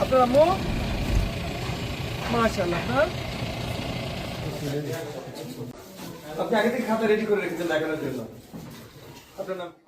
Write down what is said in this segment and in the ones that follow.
আপনার আম্মু মাশাআল্লাহ। আপনি আগে থেকে খাতা রেডি করে রেখেছেন দেখানোর জন্য।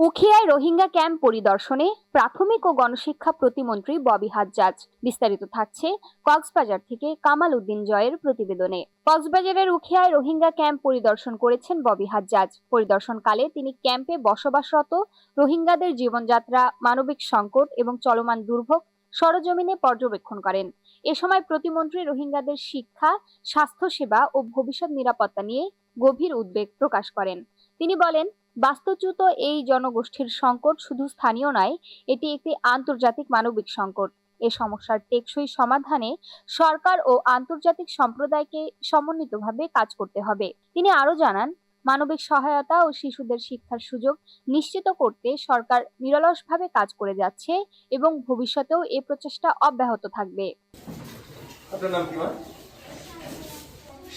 উখিয়ায় রোহিঙ্গা ক্যাম্প পরিদর্শনে প্রাথমিক ও গণশিক্ষা প্রতিমন্ত্রী ববি হাজ্জাজ। বিস্তারিত থাকছে কক্সবাজার থেকে কামাল উদ্দিন জয়ের প্রতিবেদনে। কক্সবাজারের উখিয়ায় রোহিঙ্গা ক্যাম্প পরিদর্শন করেছেন ববি হাজ্জাজ। পরিদর্শনকালে তিনি ক্যাম্পে বসবাসরত রোহিঙ্গাদের জীবনযাত্রা, মানবিক সংকট এবং চলমান দুর্ভোগ সরজমিনে পর্যবেক্ষণ করেন। এ সময় প্রতিমন্ত্রী রোহিঙ্গাদের শিক্ষা, স্বাস্থ্যসেবা ও ভবিষ্যৎ নিরাপত্তা নিয়ে গভীর উদ্বেগ প্রকাশ করেন। তিনি বলেন, বাস্তুচ্যুত এই জনগোষ্ঠীর সংকট শুধু স্থানীয় নয়, এটি একটি আন্তর্জাতিক মানবিক সংকট। এ সমস্যার টেকসই সমাধানে সরকার ও আন্তর্জাতিক সম্প্রদায়কে সমন্বিতভাবে কাজ করতে হবে। তিনি আরো জানান, মানবিক সহায়তা ও শিশুদের শিক্ষার সুযোগ নিশ্চিত করতে সরকার নিরলসভাবে কাজ করে যাচ্ছে এবং ভবিষ্যতেও এ প্রচেষ্টা অব্যাহত থাকবে। আপনার নাম কি মা?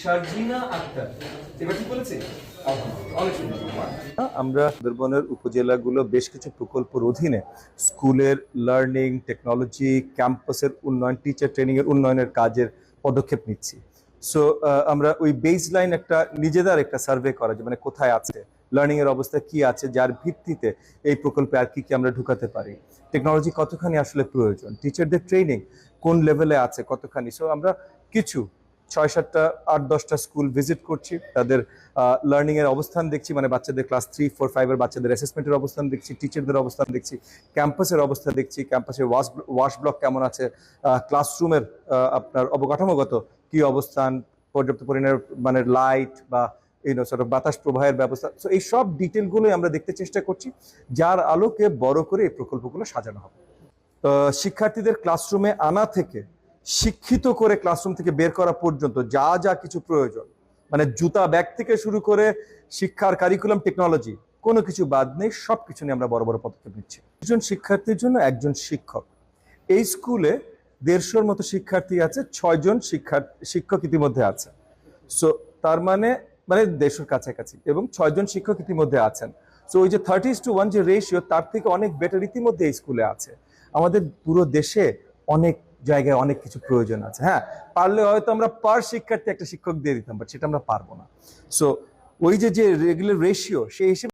শারজিনা আক্তার। এবার ঠিক বলেছি? অনেক সুন্দর। আমরা সুন্দরবনের উপজেলাগুলো বেশ কিছু প্রকল্পের অধীনে স্কুলের লার্নিং, টেকনোলজি, ক্যাম্পাসের উন্নয়ন, টিচার ট্রেনিং এর উন্নয়নের কাজের পদক্ষেপ নিচ্ছি। সো আমরা ওই বেস লাইন নিজেদের একটা সার্ভে করা, যে মানে কোথায় আছে, লার্নিং এর অবস্থা কি আছে, যার ভিত্তিতে এই প্রকল্পে আর কি কি আমরা ঢুকাতে পারি, টেকনোলজি কতখানি আসলে প্রয়োজন, টিচারদের ট্রেনিং কোন লেভেলে আছে কতখানি। সো আমরা কিছু 6-7টা 8-10টা স্কুল ভিজিট করছি, তাদের লার্নিং এর অবস্থান দেখছি, মানে বাচ্চাদের ক্লাস 3, 4, 5 এর বাচ্চাদের অ্যাসেসমেন্টের অবস্থান দেখছি, টিচারদের অবস্থান দেখছি, ক্যাম্পাসের অবস্থা দেখছি, ক্যাম্পাসের ওয়াশ ব্লক কেমন আছে, ক্লাসরুমের আপনার অবকাঠামোগত কি অবস্থান, পর্যাপ্ত পরিমাণের মানে লাইট বা বাতাস প্রবাহের ব্যবস্থা। সো এই সব ডিটেলগুলোই আমরা দেখতে চেষ্টা করছি, যার আলোকে বড় করে এই প্রকল্পগুলো সাজানো হবে। শিক্ষার্থীদের ক্লাসরুমে আনা থেকে শিক্ষিত করে ক্লাসরুম থেকে বের করা পর্যন্ত যা যা কিছু প্রয়োজন, মানে জুতা ব্যাগ থেকে শুরু করে শিক্ষার কারিকুলাম, টেকনোলজি, কোনো কিছু বাদ নেই, সবকিছু নিয়ে আমরা বড় বড় পদক্ষেপ নিচ্ছি। একজন শিক্ষার্থীর জন্য একজন শিক্ষক। এই স্কুলে 150-র মতো শিক্ষার্থী আছে, 6 জন শিক্ষক ইতিমধ্যে আছে। সো তার মানে 150-র কাছাকাছি, এবং 6 জন শিক্ষক ইতিমধ্যে আছেন। সো ওই যে 30:1 যে রেশিও, তার থেকে অনেক বেটার ইতিমধ্যে এই স্কুলে আছে। আমাদের পুরো দেশে অনেক জায়গায় অনেক কিছু প্রয়োজন আছে। হ্যাঁ, পারলে হয়তো আমরা পার শিক্ষার্থী একটা শিক্ষক দিয়ে দিতাম, বাট সেটা আমরা পারবো না। সো ওই যে রেগুলার রেশিও, সেই হিসেবে